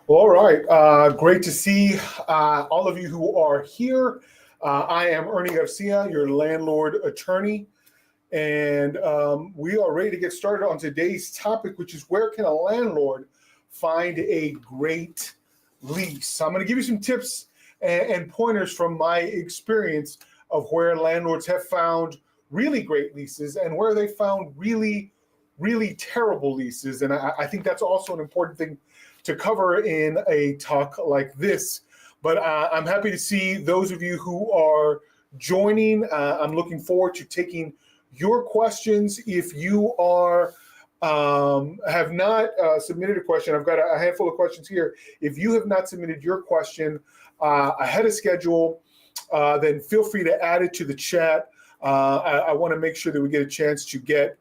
Well, all right. Great to see all of you who are here. I am Ernie Garcia, your landlord attorney, and we are ready to get started on today's topic, which is where can a landlord find a great lease? I'm going to give you some tips and pointers from my experience of where landlords have found really great leases and where they found really terrible leases. And I think that's also an important thing to cover in a talk like this. But I'm happy to see those of you who are joining. I'm looking forward to taking your questions. If you are have not submitted a question, I've got a handful of questions here. If you have not submitted your question ahead of schedule, then feel free to add it to the chat. I want to make sure that we get a chance to get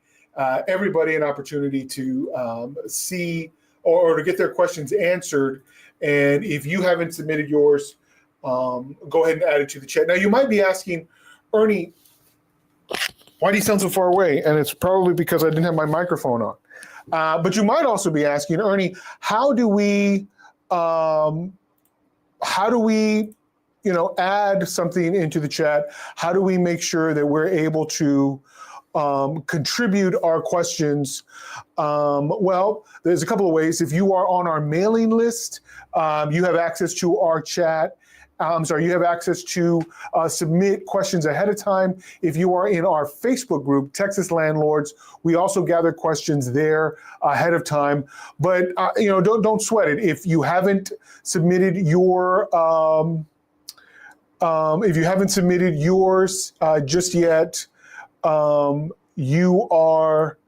everybody an opportunity to see or to get their questions answered. And if you haven't submitted yours, go ahead and add it to the chat. Now, you might be asking, Ernie, why do you sound so far away? And it's probably because I didn't have my microphone on. But you might also be asking, Ernie, how do we add something into the chat? How do we make sure that we're able to contribute our questions? Well, there's a couple of ways. If you are on our mailing list, you have access to our chat. You have access to submit questions ahead of time. If you are in our Facebook group, Texas Landlords, we also gather questions there ahead of time. But don't sweat it. If you haven't submitted yours just yet, you are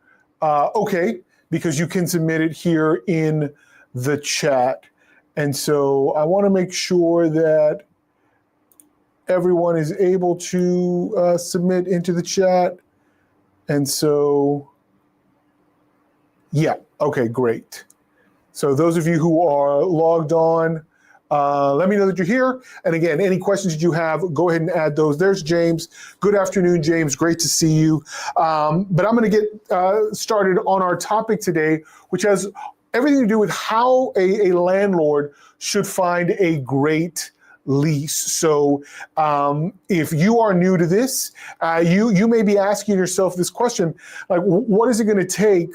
okay, because you can submit it here in the chat. And so I want to make sure that everyone is able to submit into the chat. And so, yeah, okay, great. So those of you who are logged on, let me know that you're here. And again, any questions that you have, go ahead and add those. There's James. Good afternoon, James. Great to see you. But I'm going to get started on our topic today, which has everything to do with how a landlord should find a great lease. So if you are new to this, you may be asking yourself this question, like, what is it going to take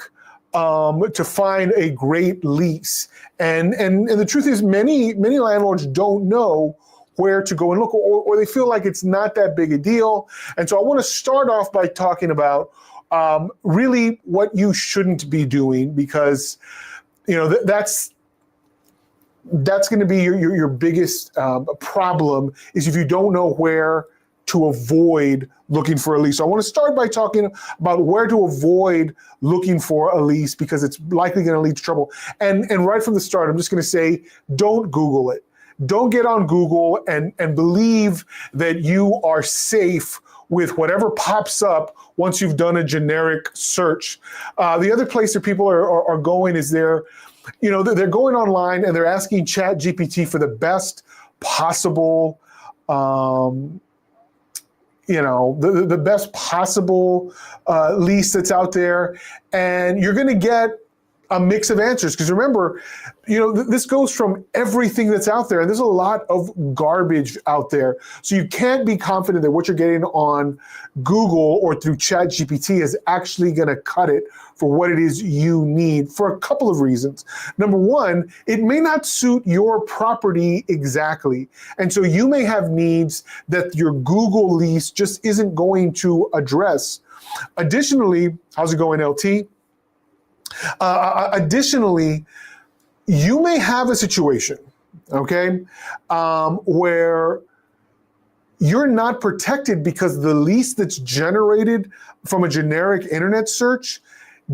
to find a great lease? And the truth is, many landlords don't know where to go and look, or they feel like it's not that big a deal. And so I want to start off by talking about really what you shouldn't be doing, because that's going to be your biggest problem, is if you don't know where to avoid looking for a lease. So I want to start by talking about where to avoid looking for a lease, because it's likely going to lead to trouble. And right from the start, I'm just going to say, don't Google it. Don't get on Google and believe that you are safe with whatever pops up once you've done a generic search. The other place that people are going is they're going online and they're asking ChatGPT for the best possible the best possible lease that's out there, and you're going to get a mix of answers. Because remember, this goes from everything that's out there, and there's a lot of garbage out there. So you can't be confident that what you're getting on Google or through ChatGPT is actually going to cut it for what it is you need, for a couple of reasons. Number one, it may not suit your property exactly. And so you may have needs that your Google lease just isn't going to address. Additionally, how's it going, LT? Additionally, you may have a situation, okay, where you're not protected because the lease that's generated from a generic internet search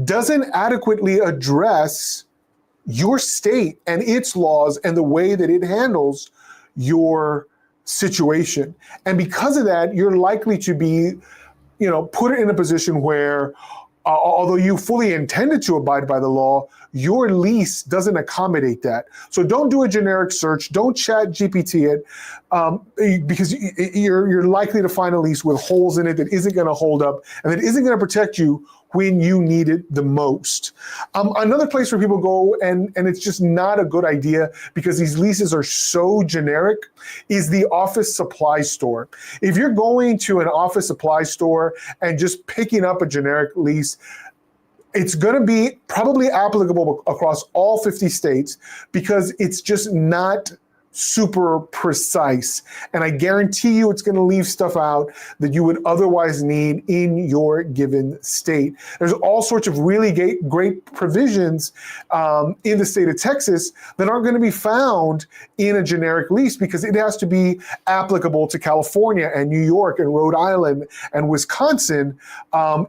doesn't adequately address your state and its laws and the way that it handles your situation. And because of that, you're likely to be, put in a position where although you fully intended to abide by the law, your lease doesn't accommodate that. So don't do a generic search. Don't chat GPT it, because you're likely to find a lease with holes in it that isn't going to hold up and that isn't going to protect you when you need it the most. Another place where people go, and it's just not a good idea because these leases are so generic, is the office supply store. If you're going to an office supply store and just picking up a generic lease, it's going to be probably applicable across all 50 states because it's just not super precise. And I guarantee you it's going to leave stuff out that you would otherwise need in your given state. There's all sorts of really great provisions in the state of Texas that aren't going to be found in a generic lease because it has to be applicable to California and New York and Rhode Island and Wisconsin.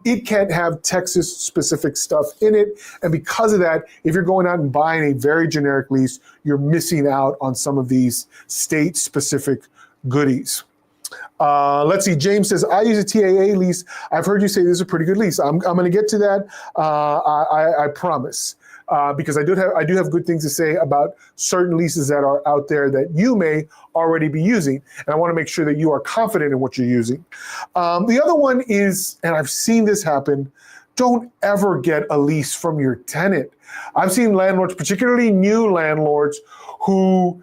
It can't have Texas specific stuff in it. And because of that, if you're going out and buying a very generic lease, you're missing out on some of these state-specific goodies. Let's see, James says, I use a TAA lease. I've heard you say this is a pretty good lease. I'm going to get to that, I promise, because I do have good things to say about certain leases that are out there that you may already be using, and I want to make sure that you are confident in what you're using. The other one is, and I've seen this happen, don't ever get a lease from your tenant. I've seen landlords, particularly new landlords, who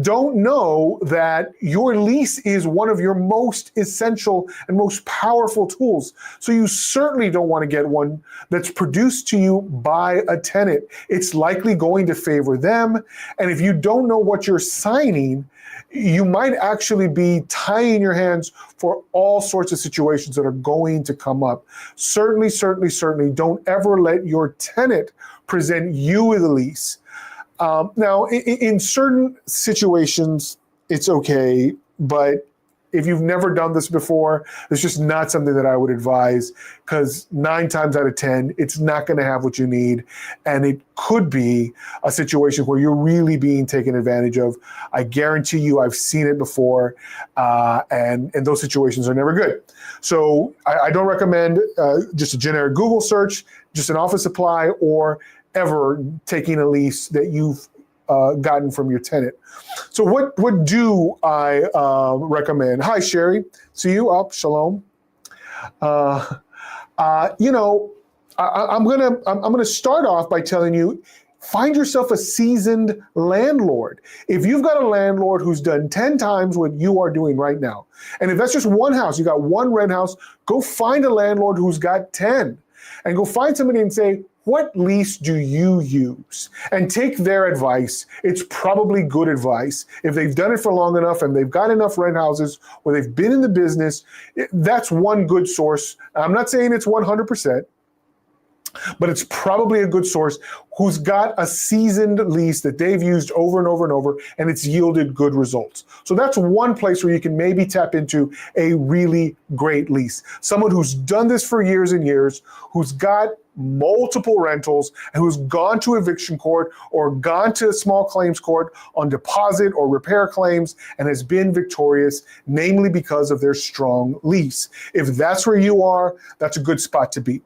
don't know that your lease is one of your most essential and most powerful tools. So you certainly don't want to get one that's produced to you by a tenant. It's likely going to favor them. And if you don't know what you're signing, you might actually be tying your hands for all sorts of situations that are going to come up. Certainly don't ever let your tenant present you with a lease. Now, in certain situations, it's okay, but if you've never done this before, it's just not something that I would advise, because 9 times out of 10, it's not going to have what you need, and it could be a situation where you're really being taken advantage of. I guarantee you, I've seen it before, and those situations are never good. So I don't recommend just a generic Google search, just an office supply, or ever taking a lease that you've gotten from your tenant. So what do I recommend? Hi, Sherry. See you up. Shalom. I'm gonna start off by telling you, find yourself a seasoned landlord. If you've got a landlord who's done 10 times what you are doing right now, and if that's just one house, you got one rent house, go find a landlord who's got 10, and go find somebody and say, what lease do you use? And take their advice. It's probably good advice. If they've done it for long enough and they've got enough rent houses where they've been in the business, that's one good source. I'm not saying it's 100%, but it's probably a good source who's got a seasoned lease that they've used over and over and over, and it's yielded good results. So that's one place where you can maybe tap into a really great lease. Someone who's done this for years and years, who's got multiple rentals, and who's gone to eviction court or gone to small claims court on deposit or repair claims and has been victorious, namely because of their strong lease. If that's where you are, that's a good spot to be.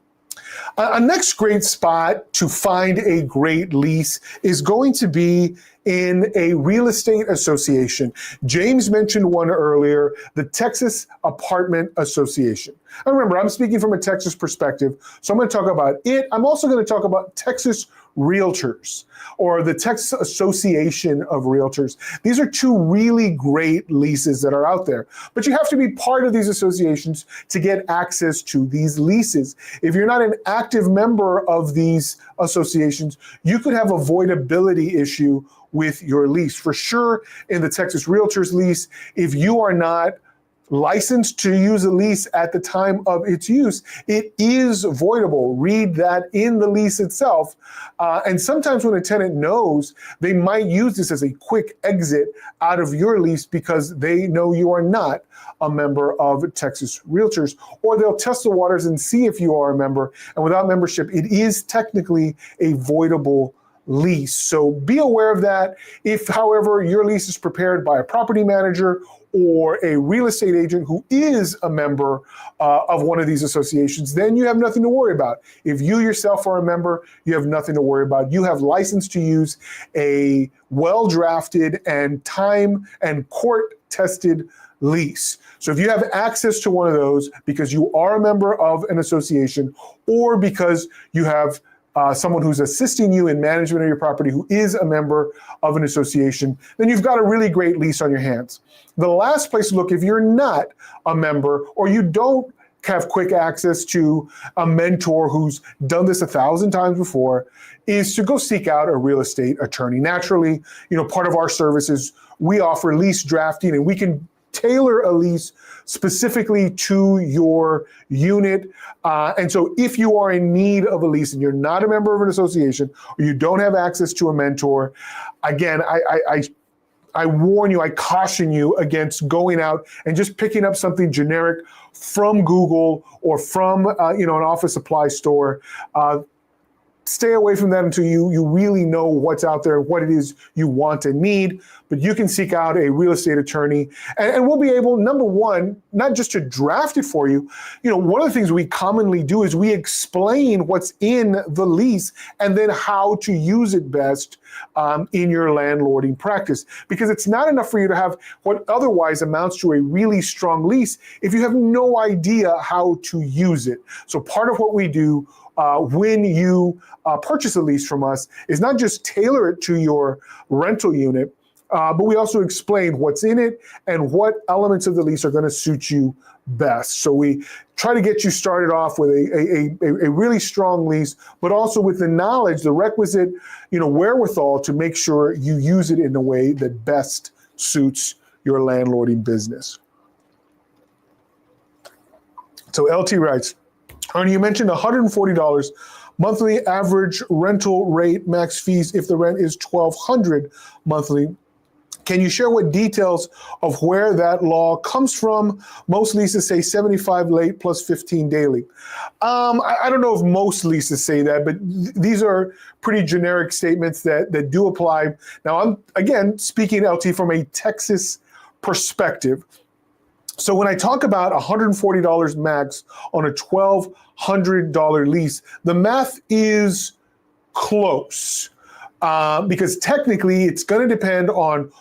A next great spot to find a great lease is going to be in a real estate association. James mentioned one earlier, the Texas Apartment Association. And remember, I'm speaking from a Texas perspective, so I'm going to talk about it. I'm also going to talk about Texas Realtors, or the Texas Association of Realtors. These are two really great leases that are out there, but you have to be part of these associations to get access to these leases. If you're not an active member of these associations, you could have a voidability issue with your lease. For sure, in the Texas Realtors lease, if you are not licensed to use a lease at the time of its use, it is voidable. Read that in the lease itself. And sometimes when a tenant knows, they might use this as a quick exit out of your lease because they know you are not a member of Texas Realtors, or they'll test the waters and see if you are a member. And without membership, it is technically a voidable lease. So be aware of that. If, however, your lease is prepared by a property manager or a real estate agent who is a member of one of these associations, then you have nothing to worry about. If you yourself are a member, you have nothing to worry about. You have license to use a well-drafted and time and court-tested lease. So if you have access to one of those because you are a member of an association or because you have someone who's assisting you in management of your property who is a member of an association, then you've got a really great lease on your hands. The last place to look, if you're not a member or you don't have quick access to a mentor who's done this 1,000 times before, is to go seek out a real estate attorney. Naturally, part of our services, we offer lease drafting, and we can tailor a lease specifically to your unit. And so if you are in need of a lease and you're not a member of an association or you don't have access to a mentor, again, I warn you, I caution you against going out and just picking up something generic from Google or from an office supply store. Stay away from that until you really know what's out there, what it is you want and need. But you can seek out a real estate attorney, and we'll be able, number one, not just to draft it for you. One of the things we commonly do is we explain what's in the lease and then how to use it best in your landlording practice. Because it's not enough for you to have what otherwise amounts to a really strong lease if you have no idea how to use it. So part of what we do when you purchase a lease from us is not just tailor it to your rental unit, but we also explain what's in it and what elements of the lease are going to suit you best. So we try to get you started off with a really strong lease, but also with the knowledge, the requisite, wherewithal to make sure you use it in a way that best suits your landlording business. So LT writes, Ernie, you mentioned $140 monthly average rental rate, max fees if the rent is $1,200 monthly. Can you share what details of where that law comes from? Most leases say 75 late plus 15 daily. I don't know if most leases say that, but these are pretty generic statements that do apply. Now, I'm, again, speaking, LT, from a Texas perspective. So when I talk about $140 max on a $1,200 lease, the math is close because technically it's going to depend on,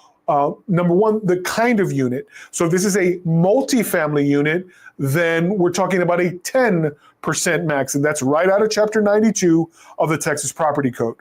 number one, the kind of unit. So if this is a multifamily unit, then we're talking about a 10% max, and that's right out of Chapter 92 of the Texas Property Code.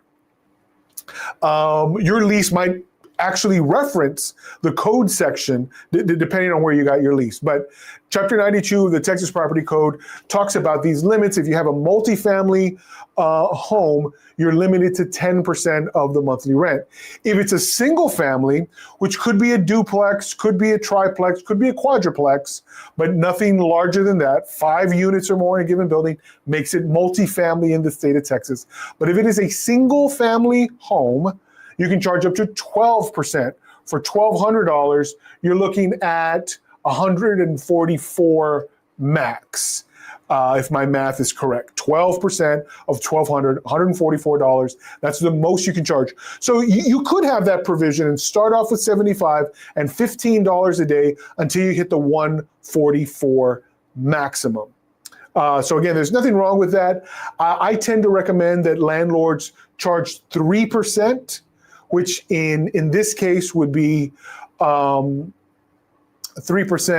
Your lease might actually reference the code section, depending on where you got your lease. But Chapter 92 of the Texas Property Code talks about these limits. If you have a multifamily home, you're limited to 10% of the monthly rent. If it's a single family, which could be a duplex, could be a triplex, could be a quadruplex, but nothing larger than that, 5 units or more in a given building makes it multifamily in the state of Texas. But if it is a single family home, you can charge up to 12%. For $1,200, you're looking at $144 max, if my math is correct. 12% of $1,200, $144. That's the most you can charge. So you could have that provision and start off with $75 and $15 a day until you hit the $144 maximum. So again, there's nothing wrong with that. I tend to recommend that landlords charge 3%, which in this case would be 3%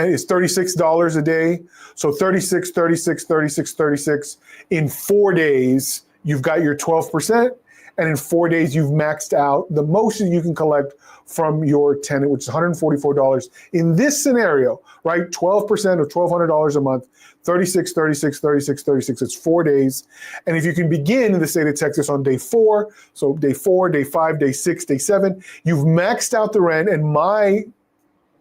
is $36 a day. So 36, 36, 36, 36. In 4 days, you've got your 12%. And in 4 days, you've maxed out the most that you can collect from your tenant, which is $144. In this scenario, right, 12% of $1,200 a month, 36, 36, 36, 36, it's 4 days. And if you can begin in the state of Texas on day 4, so day 4, day 5, day 6, day 7, you've maxed out the rent. And my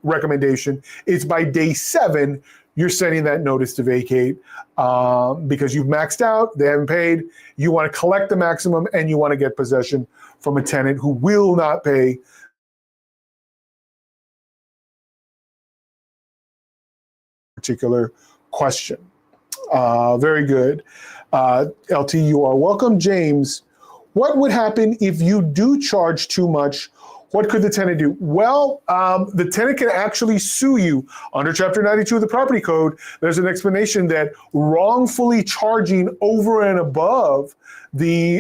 recommendation is by day 7, you're sending that notice to vacate because you've maxed out, they haven't paid, you want to collect the maximum, and you want to get possession from a tenant who will not pay particular question. Very good. LT, you are welcome. James, what would happen if you do charge too much? What could the tenant do? Well, the tenant can actually sue you. Under Chapter 92 of the Property Code, there's an explanation that wrongfully charging over and above the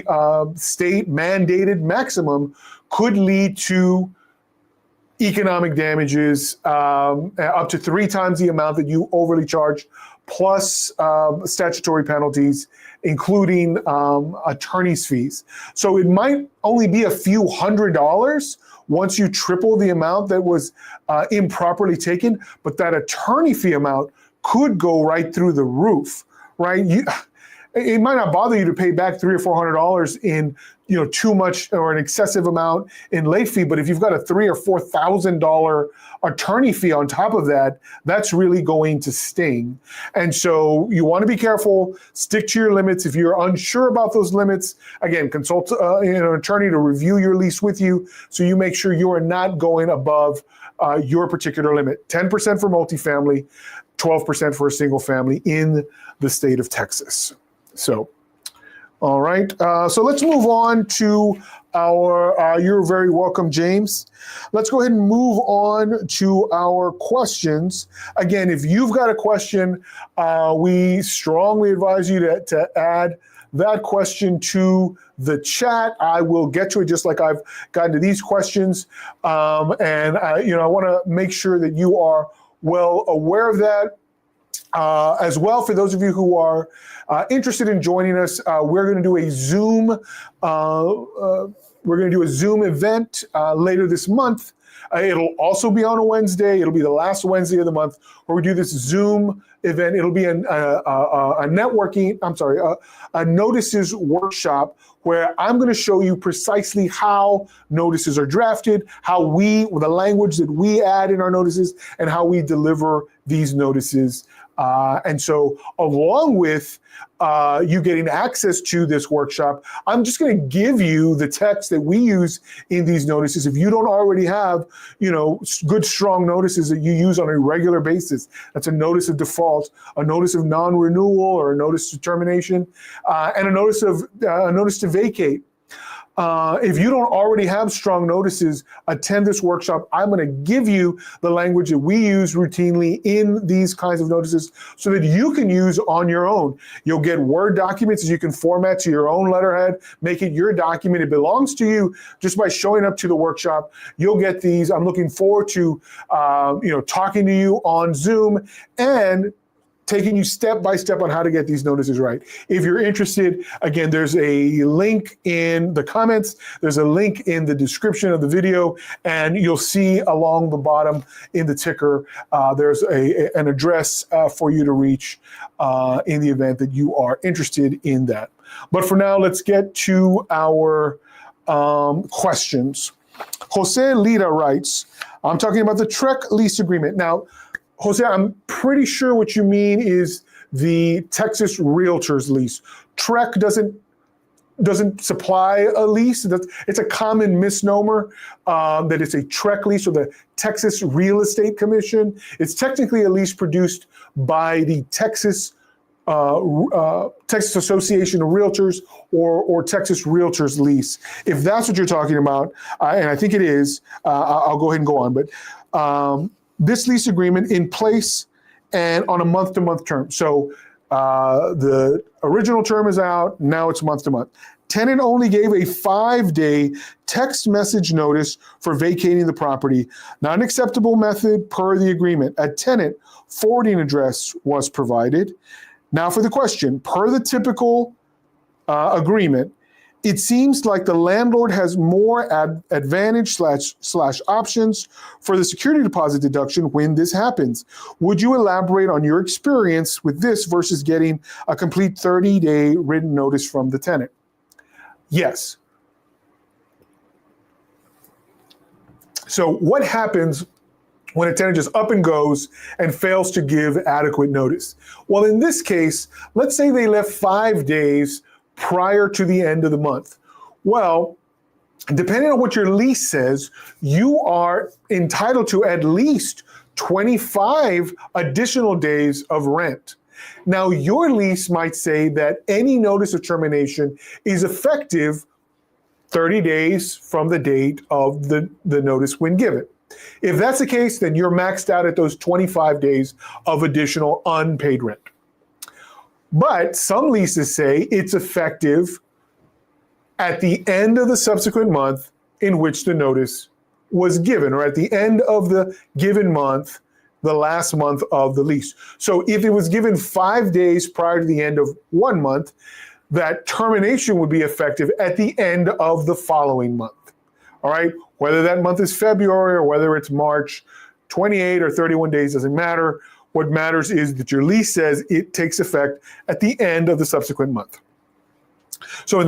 state mandated maximum could lead to economic damages, up to 3 times the amount that you overly charge, plus statutory penalties, including attorney's fees. So it might only be a few $100s once you triple the amount that was improperly taken, but that attorney fee amount could go right through the roof, right? It might not bother you to pay back $300 or $400 in, too much or an excessive amount in late fee, but if you've got a $3,000 or $4,000 attorney fee on top of that, that's really going to sting. And so you want to be careful, stick to your limits. If you're unsure about those limits, again, consult an attorney to review your lease with you so you make sure you are not going above your particular limit. 10% for multifamily, 12% for a single family in the state of Texas. So, all right. So let's move on to our, you're very welcome, James. Let's go ahead and move on to our questions. Again, if you've got a question, we strongly advise you to add that question to the chat. I will get to it just like I've gotten to these questions. And I want to make sure that you are well aware of that. As well, for those of you who are interested in joining us, we're going to do a Zoom. We're going to do a Zoom event later this month. It'll also be on a Wednesday. It'll be the last Wednesday of the month where we do this Zoom event. It'll be a networking. A notices workshop where I'm going to show you precisely how notices are drafted, the language that we add in our notices, and how we deliver these notices. And so along with you getting access to this workshop, I'm just going to give you the text that we use in these notices. If you don't already have, good, strong notices that you use on a regular basis, that's a notice of default, a notice of non-renewal, or a notice of termination, and a notice to vacate. If you don't already have strong notices, attend this workshop. I'm going to give you the language that we use routinely in these kinds of notices so that you can use on your own. You'll get Word documents that you can format to your own letterhead, make it your document. It belongs to you just by showing up to the workshop. You'll get these. I'm looking forward to talking to you on Zoom and taking you step by step on how to get these notices right. If you're interested, again, there's a link in the comments, there's a link in the description of the video, and you'll see along the bottom in the ticker, there's an address for you to reach in the event that you are interested in that. But for now, let's get to our questions. Jose Lira writes, I'm talking about the TREC lease agreement. Now, Jose, I'm pretty sure what you mean is the Texas Realtors lease. TREC doesn't supply a lease. It's a common misnomer that it's a TREC lease, or the Texas Real Estate Commission. It's technically a lease produced by the Texas Association of Realtors, or Texas Realtors lease. If that's what you're talking about, and I think it is, I'll go ahead and go on. But this lease agreement in place and on a month-to-month term. So the original term is out, now it's month-to-month. Tenant only gave a 5-day text message notice for vacating the property. Not an acceptable method per the agreement. A tenant forwarding address was provided. Now for the question, per the typical agreement, it seems like the landlord has more advantage slash options for the security deposit deduction when this happens. Would you elaborate on your experience with this versus getting a complete 30-day written notice from the tenant? Yes. So what happens when a tenant just up and goes and fails to give adequate notice? Well, in this case, let's say they left 5 days prior to the end of the month. Well, depending on what your lease says, you are entitled to at least 25 additional days of rent. Now, your lease might say that any notice of termination is effective 30 days from the date of the notice when given. If that's the case, then you're maxed out at those 25 days of additional unpaid rent. But some leases say it's effective at the end of the subsequent month in which the notice was given, or at the end of the given month, the last month of the lease. So if it was given 5 days prior to the end of 1 month, that termination would be effective at the end of the following month. All right, whether that month is February or whether it's March, 28 or 31 days doesn't matter. What matters is that your lease says it takes effect at the end of the subsequent month. So in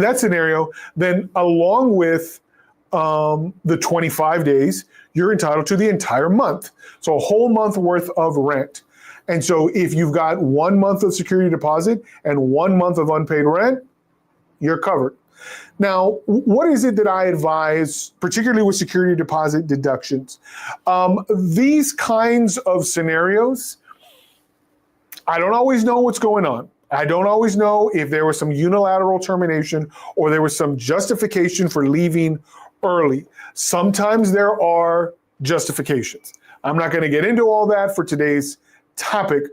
that scenario, then along with the 25 days, you're entitled to the entire month. So a whole month worth of rent. And so if you've got 1 month of security deposit and 1 month of unpaid rent, you're covered. Now, what is it that I advise, particularly with security deposit deductions? These kinds of scenarios, I don't always know what's going on. I don't always know if there was some unilateral termination or there was some justification for leaving early. Sometimes there are justifications. I'm not going to get into all that for today's topic,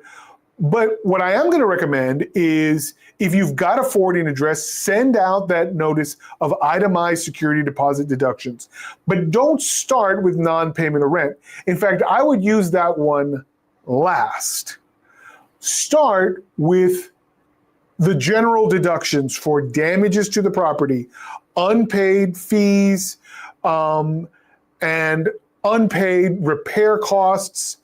but what I am going to recommend is if you've got a forwarding address, send out that notice of itemized security deposit deductions, but don't start with non-payment of rent. In fact, I would use that one last. Start with the general deductions for damages to the property, unpaid fees, and unpaid repair costs.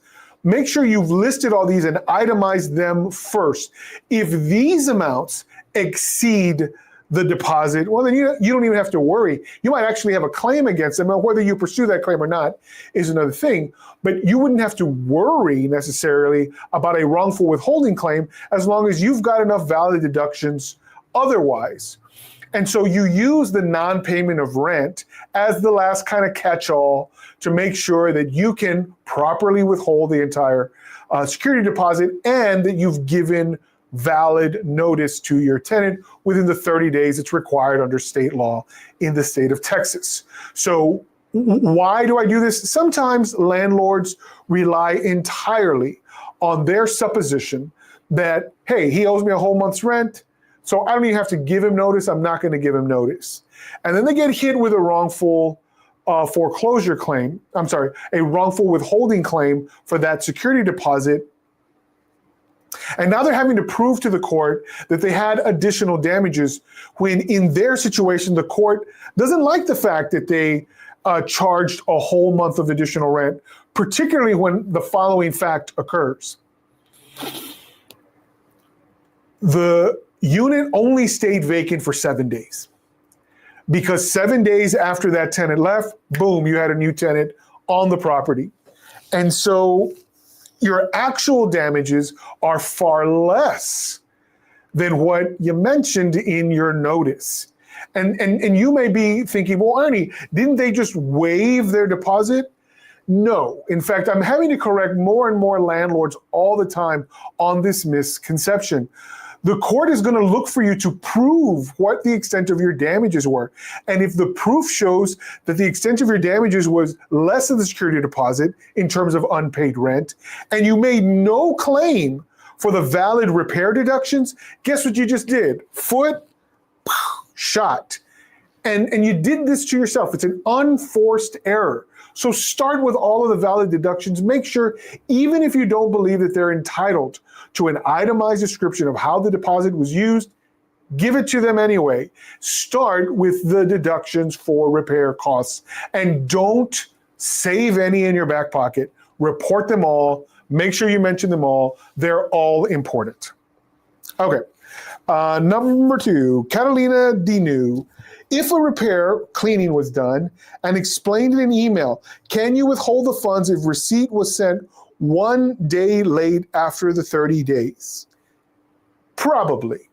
Make sure you've listed all these and itemized them first. If these amounts exceed the deposit, well, then you don't even have to worry. You might actually have a claim against them, and whether you pursue that claim or not is another thing. But you wouldn't have to worry necessarily about a wrongful withholding claim as long as you've got enough valid deductions otherwise. And so you use the non-payment of rent as the last kind of catch-all to make sure that you can properly withhold the entire security deposit and that you've given valid notice to your tenant within the 30 days it's required under state law in the state of Texas. So why do I do this? Sometimes landlords rely entirely on their supposition that, hey, he owes me a whole month's rent, so I don't even have to give him notice. I'm not going to give him notice. And then they get hit with a wrongful foreclosure claim. I'm sorry, a wrongful withholding claim for that security deposit. And now they're having to prove to the court that they had additional damages when in their situation, the court doesn't like the fact that they charged a whole month of additional rent, particularly when the following fact occurs. The unit only stayed vacant for 7 days because 7 days after that tenant left, boom, you had a new tenant on the property. And so your actual damages are far less than what you mentioned in your notice. And you may be thinking, well, Ernie, didn't they just waive their deposit? No. In fact, I'm having to correct more and more landlords all the time on this misconception. The court is going to look for you to prove what the extent of your damages were. And if the proof shows that the extent of your damages was less than the security deposit in terms of unpaid rent, and you made no claim for the valid repair deductions, guess what you just did? Foot, shot. And you did this to yourself. It's an unforced error. So start with all of the valid deductions. Make sure, even if you don't believe that they're entitled to an itemized description of how the deposit was used, give it to them anyway. Start with the deductions for repair costs and don't save any in your back pocket. Report them all. Make sure you mention them all. They're all important. Okay. Number 2, Catalina Dinu. If a repair cleaning was done and explained in an email, can you withhold the funds if receipt was sent 1 day late after the 30 days? Probably.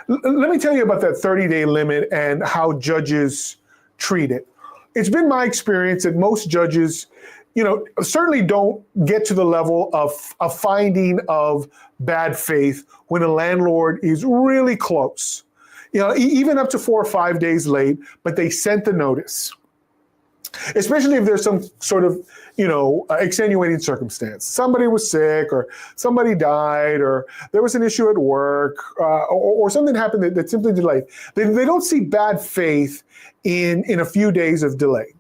Let me tell you about that 30-day limit and how judges treat it. It's been my experience that most judges, certainly don't get to the level of a finding of bad faith when a landlord is really close. Even up to 4 or 5 days late, but they sent the notice. Especially if there's some sort of, extenuating circumstance. Somebody was sick or somebody died or there was an issue at work or something happened that simply delayed. They don't see bad faith in a few days of delay.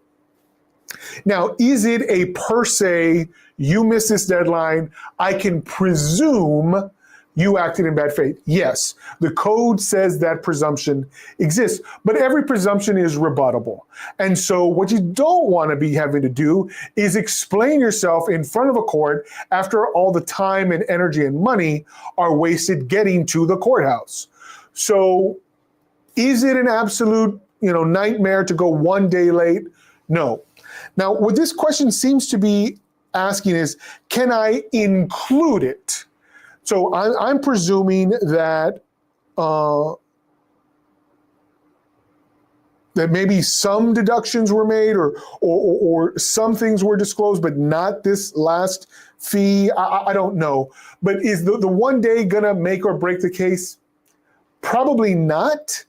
Now, is it a per se, you missed this deadline, I can presume you acted in bad faith? Yes, the code says that presumption exists, but every presumption is rebuttable. And so what you don't want to be having to do is explain yourself in front of a court after all the time and energy and money are wasted getting to the courthouse. So is it an absolute, nightmare to go one day late? No. Now, what this question seems to be asking is, can I include it? So I'm presuming that that maybe some deductions were made or some things were disclosed, but not this last fee. I don't know. But is the one day gonna make or break the case? Probably not.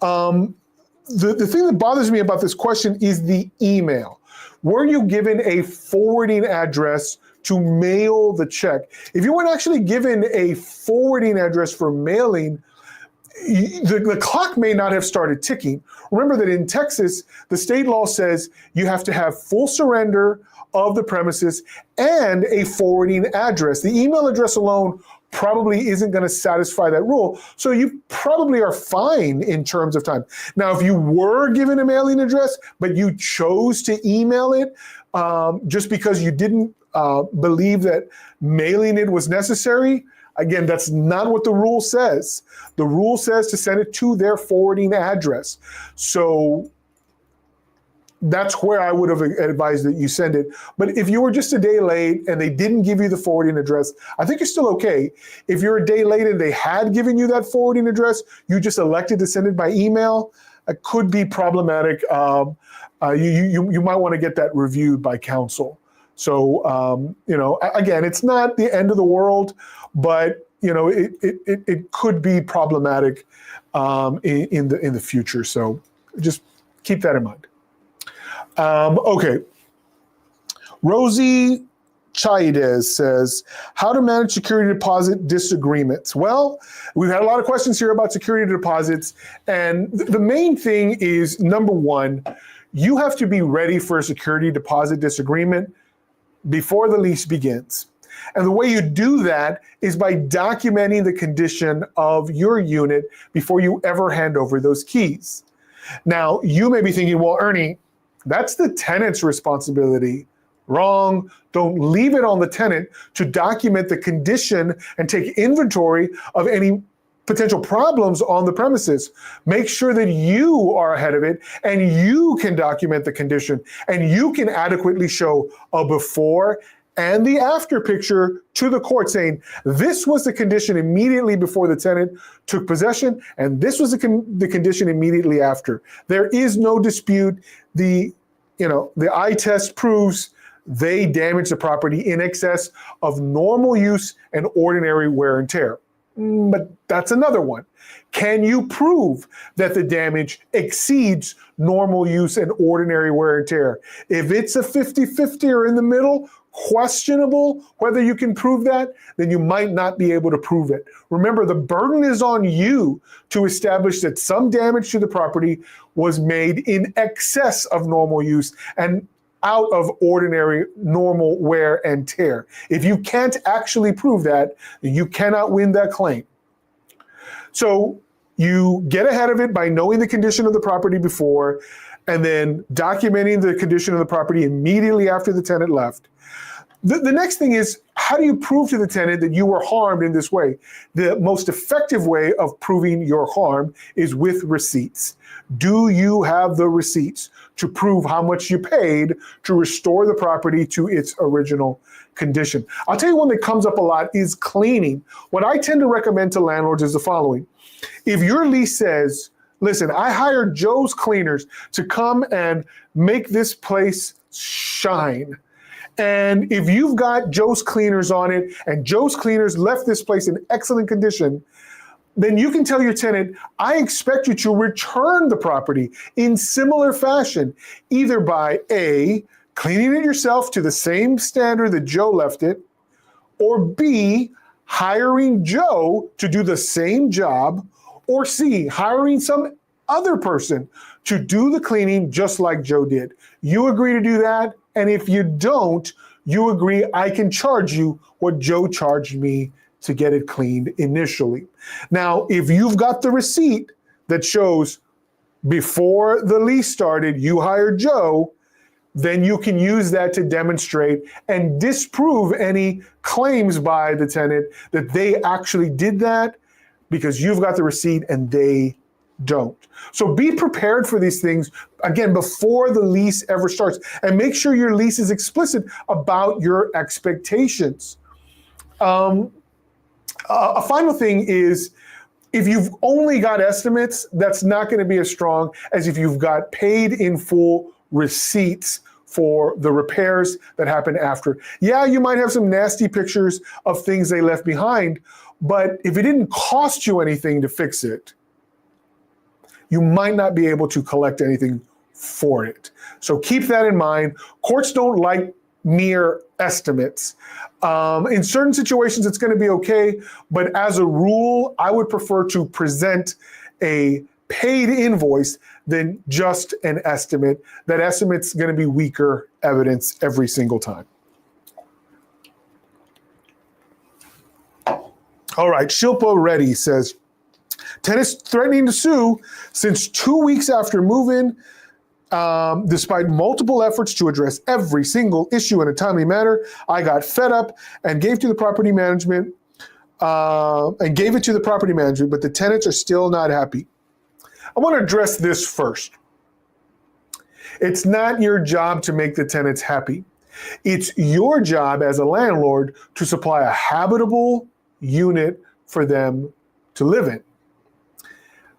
The thing that bothers me about this question is the email. Were you given a forwarding address to mail the check? If you weren't actually given a forwarding address for mailing, the clock may not have started ticking. Remember that in Texas, the state law says you have to have full surrender of the premises and a forwarding address. The email address alone probably isn't going to satisfy that rule. So you probably are fine in terms of time. Now, if you were given a mailing address, but you chose to email it just because you didn't believe that mailing it was necessary, again, that's not what the rule says. The rule says to send it to their forwarding address. So that's where I would have advised that you send it. But if you were just a day late and they didn't give you the forwarding address, I think you're still okay. If you're a day late and they had given you that forwarding address, you just elected to send it by email, it could be problematic. You might want to get that reviewed by counsel. So, again, it's not the end of the world, but it could be problematic in the future. So just keep that in mind. Okay. Rosie Chaidez says, how to manage security deposit disagreements. Well, we've had a lot of questions here about security deposits. And the main thing is, number one, you have to be ready for a security deposit disagreement before the lease begins. And the way you do that is by documenting the condition of your unit before you ever hand over those keys. Now, you may be thinking, well, Ernie, that's the tenant's responsibility. Wrong. Don't leave it on the tenant to document the condition and take inventory of any potential problems on the premises. Make sure that you are ahead of it and you can document the condition and you can adequately show a before and the after picture to the court saying, this was the condition immediately before the tenant took possession, and this was the condition immediately after. There is no dispute. The eye test proves they damaged the property in excess of normal use and ordinary wear and tear. But that's another one. Can you prove that the damage exceeds normal use and ordinary wear and tear? If it's a 50-50 or in the middle, questionable whether you can prove that, then you might not be able to prove it. Remember, the burden is on you to establish that some damage to the property was made in excess of normal use and out of ordinary normal wear and tear. If you can't actually prove that, then you cannot win that claim. So you get ahead of it by knowing the condition of the property before and then documenting the condition of the property immediately after the tenant left. The next thing is, how do you prove to the tenant that you were harmed in this way? The most effective way of proving your harm is with receipts. Do you have the receipts to prove how much you paid to restore the property to its original condition? I'll tell you one that comes up a lot is cleaning. What I tend to recommend to landlords is the following. If your lease says, listen, I hired Joe's Cleaners to come and make this place shine. And if you've got Joe's Cleaners on it and Joe's Cleaners left this place in excellent condition, then you can tell your tenant, I expect you to return the property in similar fashion, either by A, cleaning it yourself to the same standard that Joe left it, or B, hiring Joe to do the same job, or C, hiring some other person to do the cleaning just like Joe did. You agree to do that, and if you don't, you agree I can charge you what Joe charged me to get it cleaned initially. Now, if you've got the receipt that shows before the lease started, you hired Joe, then you can use that to demonstrate and disprove any claims by the tenant that they actually did that, because you've got the receipt and they don't. So be prepared for these things, again, before the lease ever starts, and make sure your lease is explicit about your expectations. A final thing is, if you've only got estimates, that's not going to be as strong as if you've got paid in full receipts for the repairs that happen after. Yeah, you might have some nasty pictures of things they left behind, but if it didn't cost you anything to fix it, you might not be able to collect anything for it. So keep that in mind. Courts don't like mere estimates. In certain situations, it's going to be okay, but as a rule, I would prefer to present a paid invoice than just an estimate. That estimate's going to be weaker evidence every single time. All right, Shilpa Reddy says, tenants threatening to sue since 2 weeks after move-in, despite multiple efforts to address every single issue in a timely manner. I got fed up and gave it to the property management, but the tenants are still not happy. I want to address this first. It's not your job to make the tenants happy. It's your job as a landlord to supply a habitable unit for them to live in.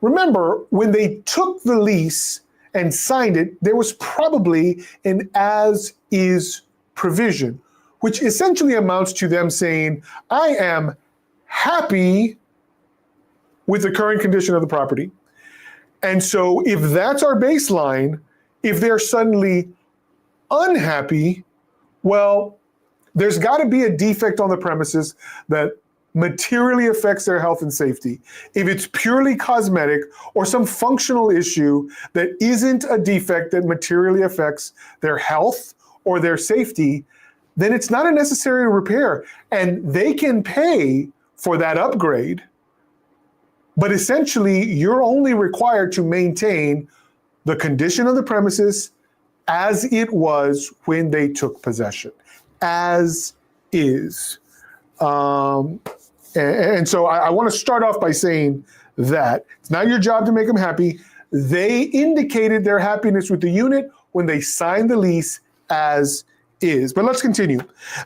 Remember, when they took the lease and signed it, there was probably an as-is provision, which essentially amounts to them saying, I am happy with the current condition of the property. And so if that's our baseline, if they're suddenly unhappy, well, there's got to be a defect on the premises that materially affects their health and safety. If it's purely cosmetic or some functional issue that isn't a defect that materially affects their health or their safety, then it's not a necessary repair. And they can pay for that upgrade, but essentially you're only required to maintain the condition of the premises as it was when they took possession, as is. And so I want to start off by saying that it's not your job to make them happy. They indicated their happiness with the unit when they signed the lease as is. But let's continue.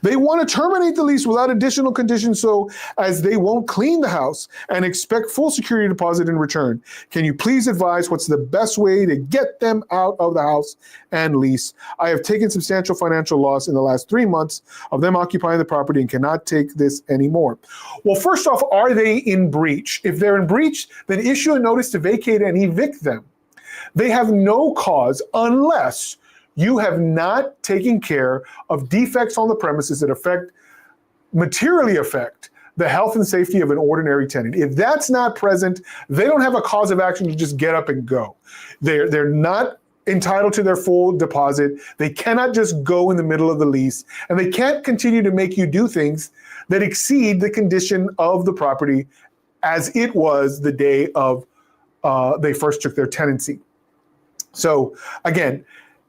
They want to terminate the lease without additional conditions so as they won't clean the house and expect full security deposit in return. Can you please advise what's the best way to get them out of the house and lease? I have taken substantial financial loss in the last 3 months of them occupying the property and cannot take this anymore. Well, first off, are they in breach? If they're in breach, then issue a notice to vacate and evict them. They have no cause unless you have not taken care of defects on the premises that materially affect the health and safety of an ordinary tenant. If that's not present, they don't have a cause of action to just get up and go. They're not entitled to their full deposit. They cannot just go in the middle of the lease, and they can't continue to make you do things that exceed the condition of the property as it was the day of they first took their tenancy. So again,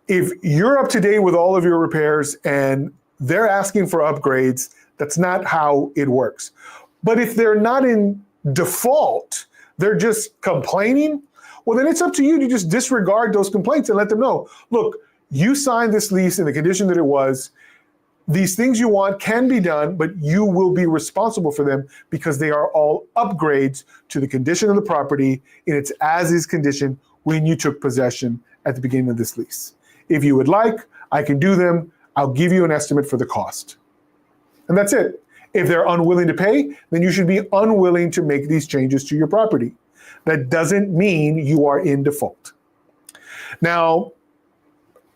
if you're up to date with all of your repairs and they're asking for upgrades, that's not how it works. But if they're not in default, they're just complaining, well, then it's up to you to just disregard those complaints and let them know, look, you signed this lease in the condition that it was. These things you want can be done, but you will be responsible for them because they are all upgrades to the condition of the property in its as-is condition when you took possession at the beginning of this lease. If you would like, I can do them. I'll give you an estimate for the cost. And that's it. If they're unwilling to pay, then you should be unwilling to make these changes to your property. That doesn't mean you are in default. Now,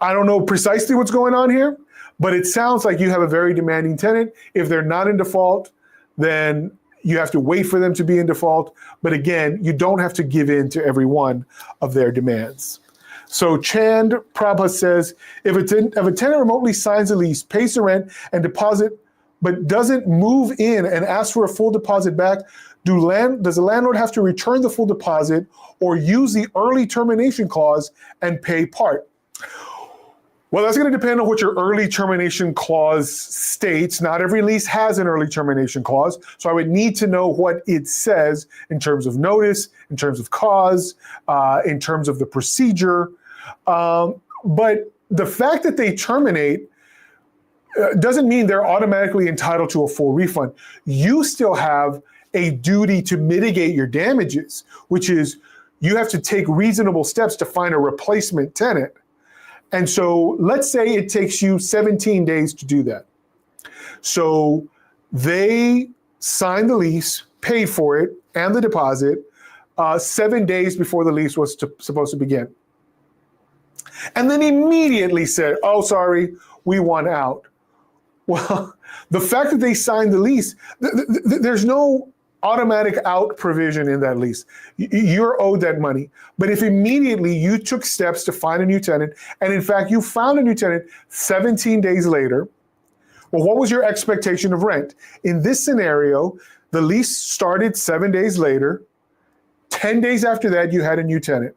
I don't know precisely what's going on here, but it sounds like you have a very demanding tenant. If they're not in default, then You have to wait for them to be in default. But again, you don't have to give in to every one of their demands. So Chand Prabha says, if a tenant remotely signs a lease, pays the rent and deposit, but doesn't move in and ask for a full deposit back, does the landlord have to return the full deposit or use the early termination clause and pay part? Well, that's going to depend on what your early termination clause states. Not every lease has an early termination clause, so I would need to know what it says in terms of notice, in terms of cause, in terms of the procedure. But the fact that they terminate doesn't mean they're automatically entitled to a full refund. You still have a duty to mitigate your damages, which is you have to take reasonable steps to find a replacement tenant. And so let's say it takes you 17 days to do that. So they signed the lease, paid for it, and the deposit 7 days before the lease was supposed to begin. And then immediately said, oh, sorry, we want out. Well, the fact that they signed the lease, there's no automatic out provision in that lease. You're owed that money. But if immediately you took steps to find a new tenant, and in fact, you found a new tenant 17 days later, well, what was your expectation of rent? In this scenario, the lease started 7 days later. 10 days after that, you had a new tenant.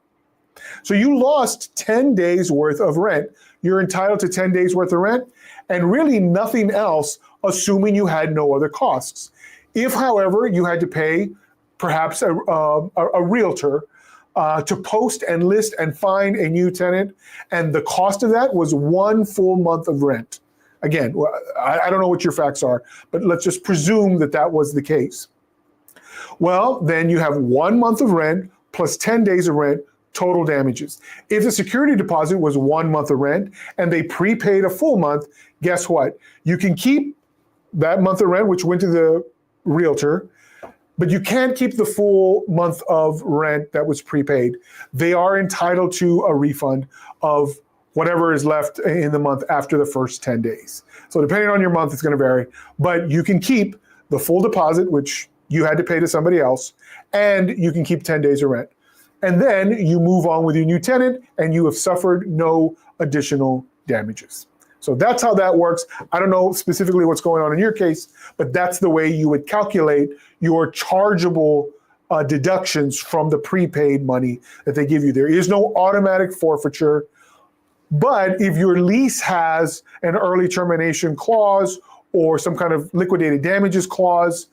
So you lost 10 days worth of rent. You're entitled to 10 days worth of rent and really nothing else, assuming you had no other costs. If, however, you had to pay perhaps a realtor to post and list and find a new tenant, and the cost of that was 1 full month of rent. Again, I don't know what your facts are, but let's just presume that that was the case. Well, then you have 1 month of rent plus 10 days of rent, total damages. If the security deposit was 1 month of rent and they prepaid a full month, guess what? You can keep that month of rent, which went to the realtor, but you can't keep the full month of rent that was prepaid. They are entitled to a refund of whatever is left in the month after the first 10 days. So depending on your month, it's going to vary, but you can keep the full deposit, which you had to pay to somebody else, and you can keep 10 days of rent. And then you move on with your new tenant and you have suffered no additional damages. So that's how that works. I don't know specifically what's going on in your case, but that's the way you would calculate your chargeable deductions from the prepaid money that they give you. There is no automatic forfeiture, but if your lease has an early termination clause or some kind of liquidated damages clause,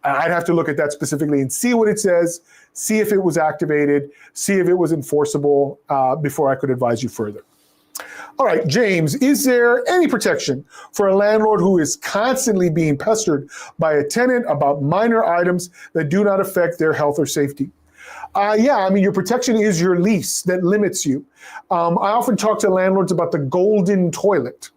I'd have to look at that specifically and see what it says, see if it was activated, see if it was enforceable before I could advise you further. All right, James, is there any protection for a landlord who is constantly being pestered by a tenant about minor items that do not affect their health or safety? Yeah, I mean, your protection is your lease that limits you. I often talk to landlords about the golden toilet.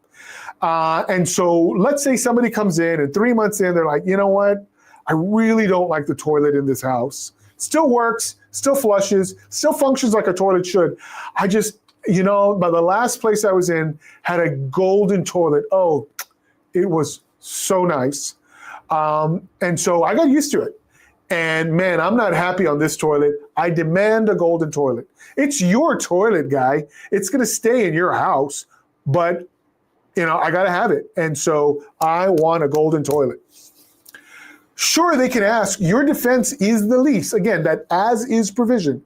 And so let's say somebody comes in and 3 months in, they're like, you know what? I really don't like the toilet in this house. Still works, still flushes, still functions like a toilet should. I just, but the last place I was in had a golden toilet. Oh, it was so nice. And so I got used to it. And man, I'm not happy on this toilet. I demand a golden toilet. It's your toilet, guy. It's going to stay in your house, but I got to have it. And so I want a golden toilet. Sure, they can ask, your defense is the lease. Again, that as is provision.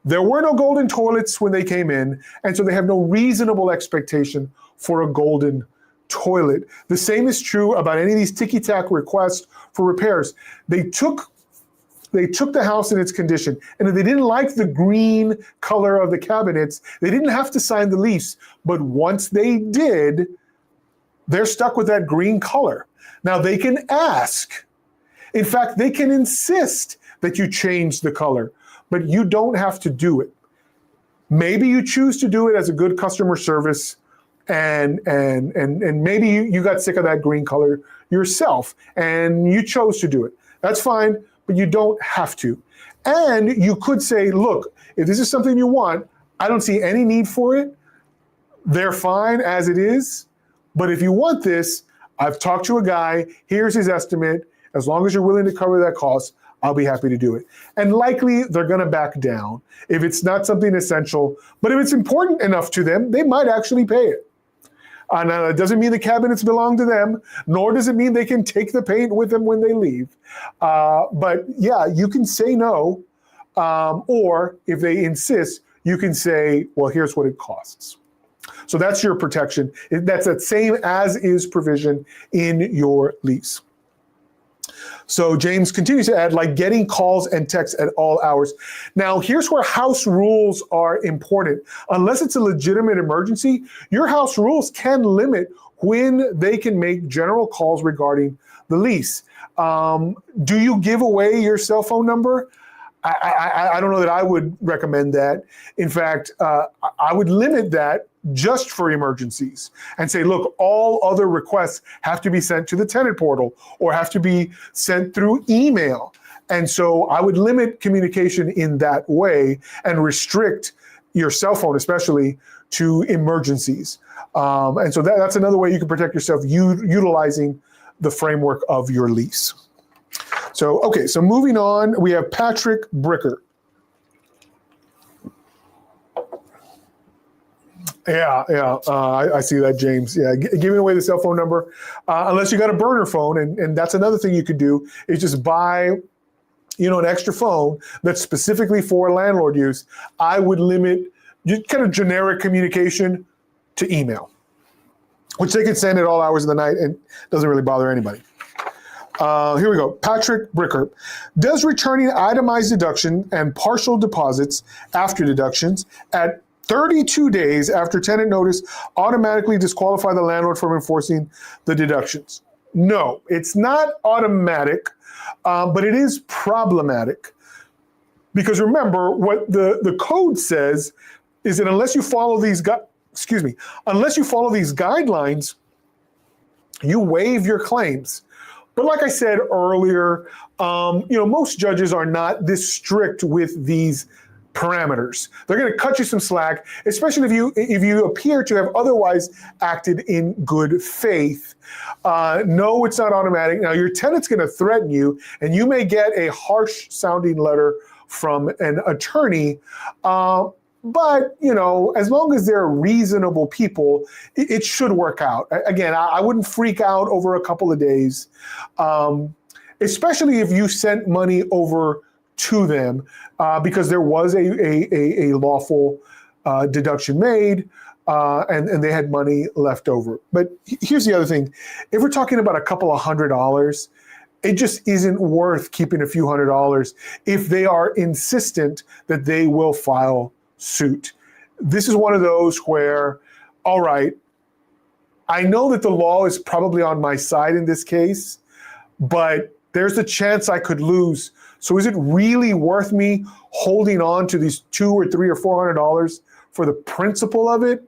There were no golden toilets when they came in, and so they have no reasonable expectation for a golden toilet. The same is true about any of these ticky-tack requests for repairs. They took the house in its condition, and if they didn't like the green color of the cabinets, they didn't have to sign the lease. But once they did, they're stuck with that green color. Now they can ask. In fact, they can insist that you change the color, but you don't have to do it. Maybe you choose to do it as a good customer service, and maybe you got sick of that green color yourself, and you chose to do it. That's fine, but you don't have to. And you could say, look, if this is something you want, I don't see any need for it. They're fine as it is. But if you want this, I've talked to a guy, here's his estimate, as long as you're willing to cover that cost, I'll be happy to do it. And likely they're going to back down if it's not something essential. But if it's important enough to them, they might actually pay it. Now, it doesn't mean the cabinets belong to them, nor does it mean they can take the paint with them when they leave. But yeah, you can say no, or if they insist, you can say, well, here's what it costs. So that's your protection. That's that same as is provision in your lease. So James continues to add, like getting calls and texts at all hours. Now, here's where house rules are important. Unless it's a legitimate emergency, your house rules can limit when they can make general calls regarding the lease. Do you give away your cell phone number? I don't know that I would recommend that. In fact, I would limit that just for emergencies and say, look, all other requests have to be sent to the tenant portal or have to be sent through email. And so I would limit communication in that way and restrict your cell phone, especially to emergencies. And so that's another way you can protect yourself utilizing the framework of your lease. So, okay, so moving on, we have Patrick Bricker. Yeah, I see that, James. Yeah, giving away the cell phone number, unless you got a burner phone, and that's another thing you could do, is just buy, an extra phone that's specifically for landlord use. I would limit kind of generic communication to email, which they can send at all hours of the night and doesn't really bother anybody. Here we go. Patrick Bricker. Does returning itemized deduction and partial deposits after deductions at 32 days after tenant notice automatically disqualify the landlord from enforcing the deductions? No, it's not automatic, but it is problematic. Because remember, what the code says is that unless you follow these guidelines, you waive your claims. But like I said earlier, most judges are not this strict with these parameters. They're going to cut you some slack, especially if you appear to have otherwise acted in good faith. No, it's not automatic. Now, your tenant's going to threaten you, and you may get a harsh sounding letter from an attorney. But, as long as they're reasonable people, it should work out. Again, I wouldn't freak out over a couple of days, especially if you sent money over to them because there was a lawful deduction made and they had money left over. But here's the other thing. If we're talking about a couple of $100, it just isn't worth keeping a few $100s if they are insistent that they will file suit. This is one of those where, all right, I know that the law is probably on my side in this case, but there's a chance I could lose. So is it really worth me holding on to these $200 or $300 or $400 for the principle of it?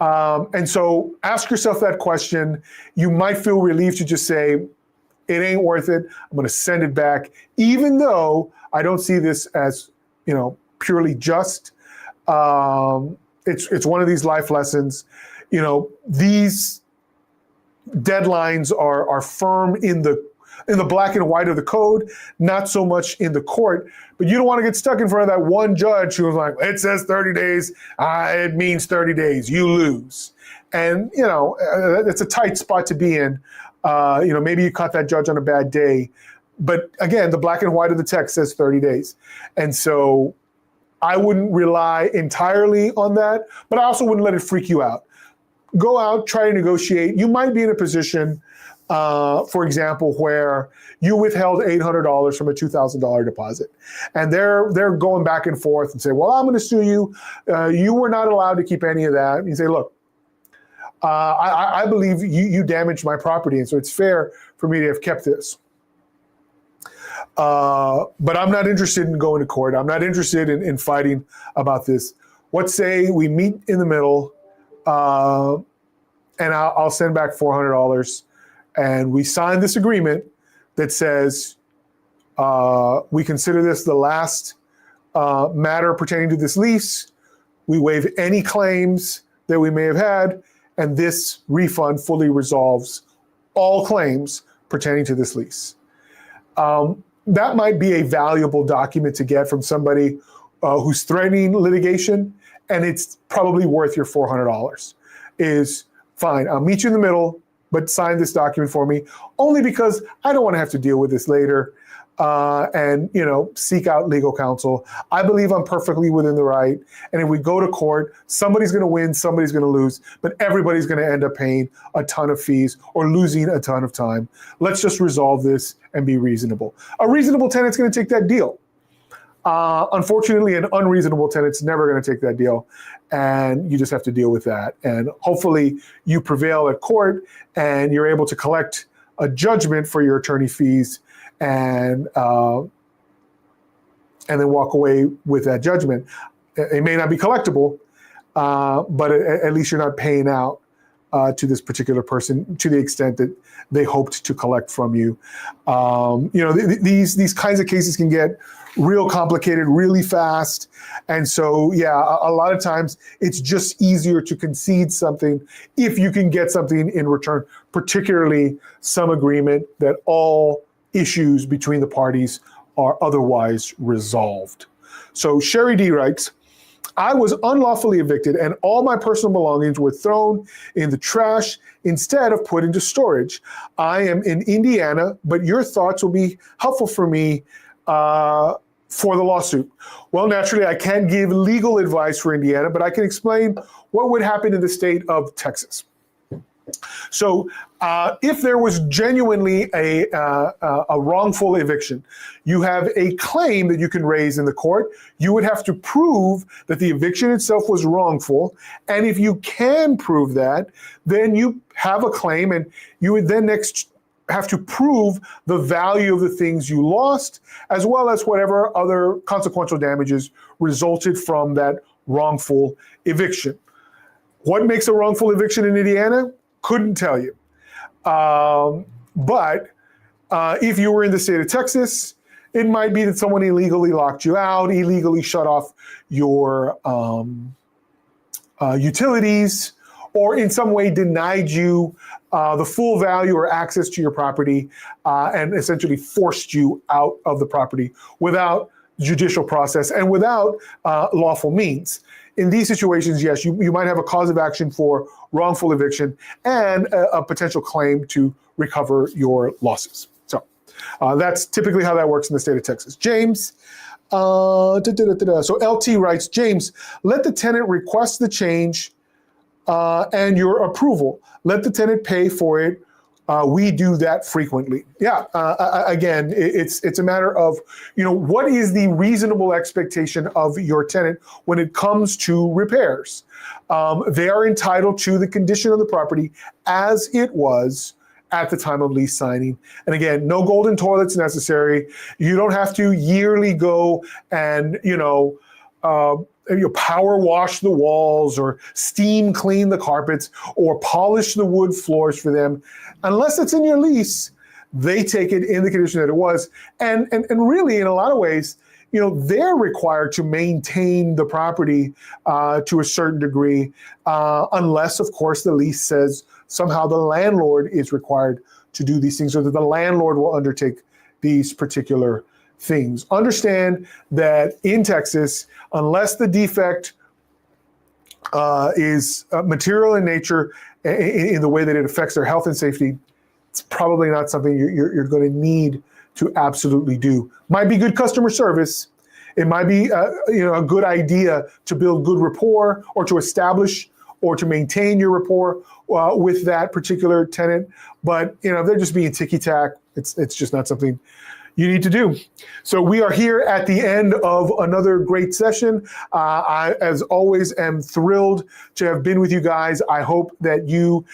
And so ask yourself that question. You might feel relieved to just say, it ain't worth it. I'm going to send it back, even though I don't see this as, purely just. It's one of these life lessons. These deadlines are firm in the black and white of the code, not so much in the court. But you don't want to get stuck in front of that one judge who was like, it says 30 days, it means 30 days, you lose. And, it's a tight spot to be in. Maybe you caught that judge on a bad day. But again, the black and white of the text says 30 days. And so I wouldn't rely entirely on that, but I also wouldn't let it freak you out. Go out, try to negotiate. You might be in a position, for example, where you withheld $800 from a $2,000 deposit. And they're going back and forth and say, well, I'm going to sue you. You were not allowed to keep any of that. And you say, look, I believe you damaged my property, and so it's fair for me to have kept this. But I'm not interested in going to court. I'm not interested in fighting about this. What say we meet in the middle, and I'll send back $400, and we sign this agreement that says we consider this the last matter pertaining to this lease. We waive any claims that we may have had, and this refund fully resolves all claims pertaining to this lease. That might be a valuable document to get from somebody who's threatening litigation, and it's probably worth your $400. Is fine, I'll meet you in the middle, but sign this document for me, only because I don't want to have to deal with this later and seek out legal counsel. I believe I'm perfectly within the right, and if we go to court, somebody's going to win, somebody's going to lose, but everybody's going to end up paying a ton of fees or losing a ton of time. Let's just resolve this and be reasonable. A reasonable tenant's going to take that deal. Unfortunately, an unreasonable tenant's never going to take that deal, and you just have to deal with that. And hopefully you prevail at court and you're able to collect a judgment for your attorney fees and then walk away with that judgment. It may not be collectible, but at least you're not paying out to this particular person to the extent that they hoped to collect from you. These kinds of cases can get real complicated really fast. And so, a lot of times it's just easier to concede something if you can get something in return, particularly some agreement that all issues between the parties are otherwise resolved. So Sherry D writes, I was unlawfully evicted and all my personal belongings were thrown in the trash instead of put into storage. I am in Indiana, but your thoughts will be helpful for me for the lawsuit. Well, naturally, I can't give legal advice for Indiana, but I can explain what would happen in the state of Texas. So if there was genuinely a wrongful eviction, you have a claim that you can raise in the court. You would have to prove that the eviction itself was wrongful. And if you can prove that, then you have a claim, and you would then next have to prove the value of the things you lost, as well as whatever other consequential damages resulted from that wrongful eviction. What makes a wrongful eviction in Indiana? Couldn't tell you. But if you were in the state of Texas, it might be that someone illegally locked you out, illegally shut off your utilities, or in some way denied you the full value or access to your property and essentially forced you out of the property without judicial process and without lawful means. In these situations, yes, you might have a cause of action for wrongful eviction and a potential claim to recover your losses. So that's typically how that works in the state of Texas. James, so LT writes, James, let the tenant request the change and your approval. Let the tenant pay for it. We do that frequently. Again, it's a matter of, what is the reasonable expectation of your tenant when it comes to repairs? They are entitled to the condition of the property as it was at the time of lease signing. And again, no golden toilets necessary. You don't have to yearly go and, power wash the walls or steam clean the carpets or polish the wood floors for them. Unless it's in your lease, they take it in the condition that it was. And really, in a lot of ways, they're required to maintain the property to a certain degree, unless, of course, the lease says somehow the landlord is required to do these things, or that the landlord will undertake these particular things. Understand that in Texas, unless the defect is material in nature, in the way that it affects their health and safety, it's probably not something you're going to need to absolutely do. Might be good customer service. It might be a good idea to build good rapport or to establish or to maintain your rapport with that particular tenant. But if they're just being ticky-tack, it's just not something you need to do. So we are here at the end of another great session. I, as always, am thrilled to have been with you guys. I hope that you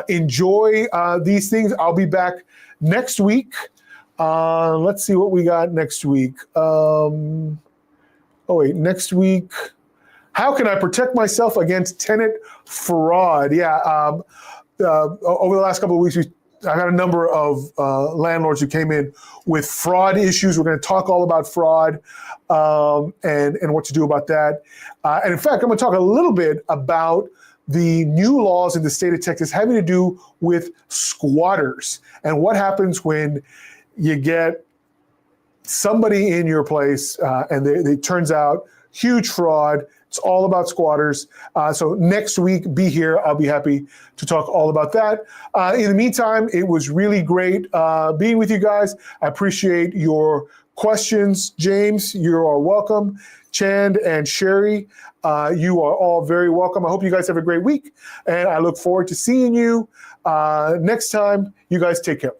enjoy these things. I'll be back next week. Let's see what we got next week. Next week. How can I protect myself against tenant fraud? Over the last couple of weeks, I've had a number of landlords who came in with fraud issues. We're going to talk all about fraud and what to do about that. And in fact, I'm going to talk a little bit about the new laws in the state of Texas having to do with squatters and what happens when you get somebody in your place, and it turns out huge fraud. It's all about squatters. So next week, be here. I'll be happy to talk all about that. In the meantime, it was really great being with you guys. I appreciate your questions. James, you are welcome. Chand and Sherry, you are all very welcome. I hope you guys have a great week, and I look forward to seeing you next time. You guys take care.